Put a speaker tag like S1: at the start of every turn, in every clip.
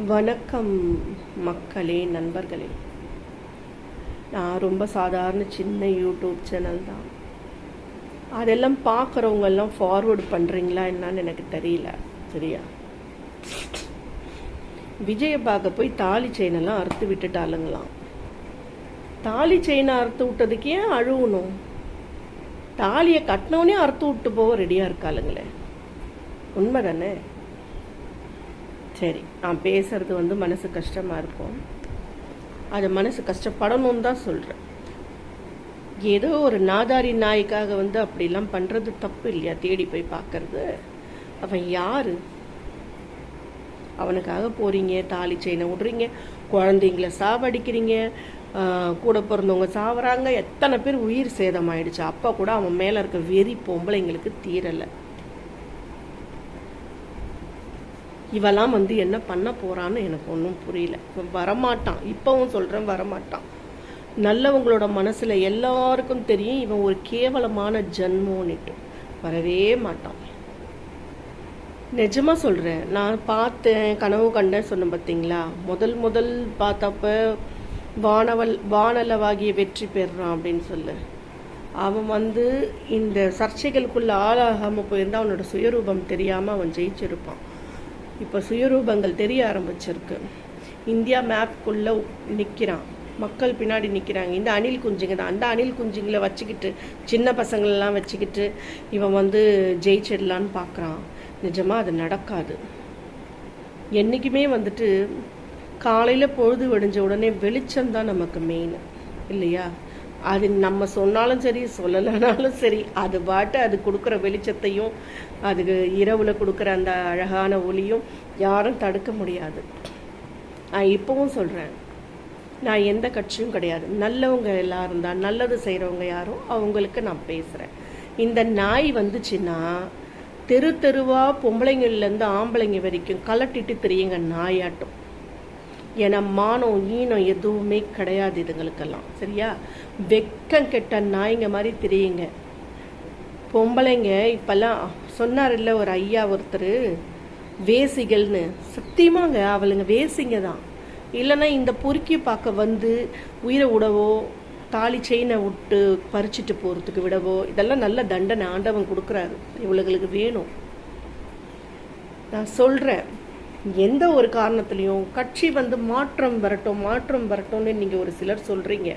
S1: வணக்கம் மக்களே, நண்பர்களே. நான் ரொம்ப சாதாரண சின்ன யூடியூப் சேனல் தான். அதெல்லாம் பார்க்குறவங்கெல்லாம் ஃபார்வேர்டு பண்ணுறீங்களா என்னன்னு எனக்கு தெரியல. சரியா, விஜயை பார்க்க போய் தாலி செயினெல்லாம் அறுத்து விட்டுட்டாளுங்களாம். தாலி செயினை அறுத்து விட்டதுக்கு ஏன் அழுவணும்? தாலியை கட்டினோடனே அறுத்து விட்டு போக ரெடியாக இருக்காளுங்களே, உண்மை தானே? சரி, நான் பேசுறது மனசு கஷ்டமாக இருக்கும். அது மனசு கஷ்டப்படணும்னு தான் சொல்கிறேன். ஏதோ ஒரு நாதாரி நாய்க்காக அப்படிலாம் பண்ணுறது தப்பு இல்லையா? தேடி போய் பார்க்கறது. அவன் யாரு? அவனுக்காக போகிறீங்க, தாலி செயினை விடுறீங்க, குழந்தைங்கள சாவடிக்கிறீங்க, கூட பிறந்தவங்க சாவறாங்க, எத்தனை பேர் உயிர் சேதமாயிடுச்சு. அப்போ கூட அவன் மேலே இருக்க வெறி பொம்பளைங்களுக்கு தீரலை. இவெல்லாம் என்ன பண்ண போறான்னு எனக்கு ஒன்றும் புரியல. வரமாட்டான், இப்பவும் சொல்றேன், வரமாட்டான். நல்லவங்களோட மனசுல எல்லாருக்கும் தெரியும் இவன் ஒரு கேவலமான ஜன்மோன்னுட்டு. வரவே மாட்டான். நிஜமா சொல்றேன். நான் பார்த்தேன், கனவு கண்டேன் சொன்னேன் பார்த்தீங்களா? முதல் பார்த்தப்ப வானளவாகிய வெற்றி பெறான் அப்படின்னு சொல்லு. அவன் இந்த சர்ச்சைகளுக்குள்ள ஆளாகாம போயிருந்தா அவனோட சுயரூபம் தெரியாம அவன் ஜெயிச்சிருப்பான். இப்போ சுயரூபங்கள் தெரிய ஆரம்பிச்சிருக்கு. இந்தியா மேப்குள்ளே நிற்கிறான், மக்கள் பின்னாடி நிற்கிறாங்க. இந்த அணில் குஞ்சுங்க தான். அந்த அணில் குஞ்சுங்களை வச்சுக்கிட்டு, சின்ன பசங்களெல்லாம் வச்சுக்கிட்டு இவன் ஜெயிச்சிடலான்னு பார்க்குறான். நிஜமாக அது நடக்காது. என்றைக்குமே காலையில் பொழுது வெடிஞ்ச உடனே வெளிச்சம்தான் நமக்கு மெயின் இல்லையா? அது நம்ம சொன்னாலும் சரி, சொல்லலைனாலும் சரி, அது பாட்டு அது கொடுக்குற வெளிச்சத்தையும் அதுக்கு இரவில் கொடுக்குற அந்த அழகான ஒளியும் யாரும் தடுக்க முடியாது. நான் இப்போவும் சொல்கிறேன், நான் எந்த கட்சியும் கிடையாது. நல்லவங்க எல்லாரும் தான், நல்லது செய்கிறவங்க யாரோ அவங்களுக்கு நான் பேசுகிறேன். இந்த நாய் வந்துச்சுன்னா தெருவாக பொம்பளைங்கள்லேருந்து ஆம்பளைங்க வரைக்கும் கலட்டிட்டு தெரியுங்க நாயாட்டம். ஏன்னா மானம் ஈனம் எதுவுமே கிடையாது இதுங்களுக்கெல்லாம். சரியா? வெக்கம் கெட்ட நாய்ங்க மாதிரி தெரியுங்க பொம்பளைங்க. இப்பெல்லாம் சொன்னார் இல்லை ஒரு ஐயா ஒருத்தர், வேசிகள்னு. சத்தியமாங்க அவளுங்க வேசிங்க தான். இல்லைன்னா இந்த பொறுக்கி பார்க்க உயிரை விடவோ, தாலி செயினை விட்டு பறிச்சுட்டு போகிறதுக்கு விடவோ, இதெல்லாம் நல்ல தண்டனை ஆண்டவன் கொடுக்குறாரு. இவளுங்களுக்கு வேணும். நான் சொல்கிறேன், எந்த ஒரு காரணத்துலையும் கட்சி மாற்றம் வரட்டும்னு நீங்கள் ஒரு சிலர் சொல்கிறீங்க.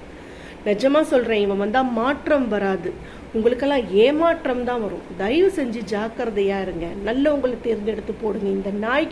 S1: நிஜமாக சொல்கிறேன், இவன் வந்தால் மாற்றம் வராது, உங்களுக்கெல்லாம் ஏமாற்றம் தான் வரும். தயவு செஞ்சு ஜாக்கிரதையாக இருங்க. நல்லவங்களை தேர்ந்தெடுத்து போடுங்க. இந்த நாய்க்கு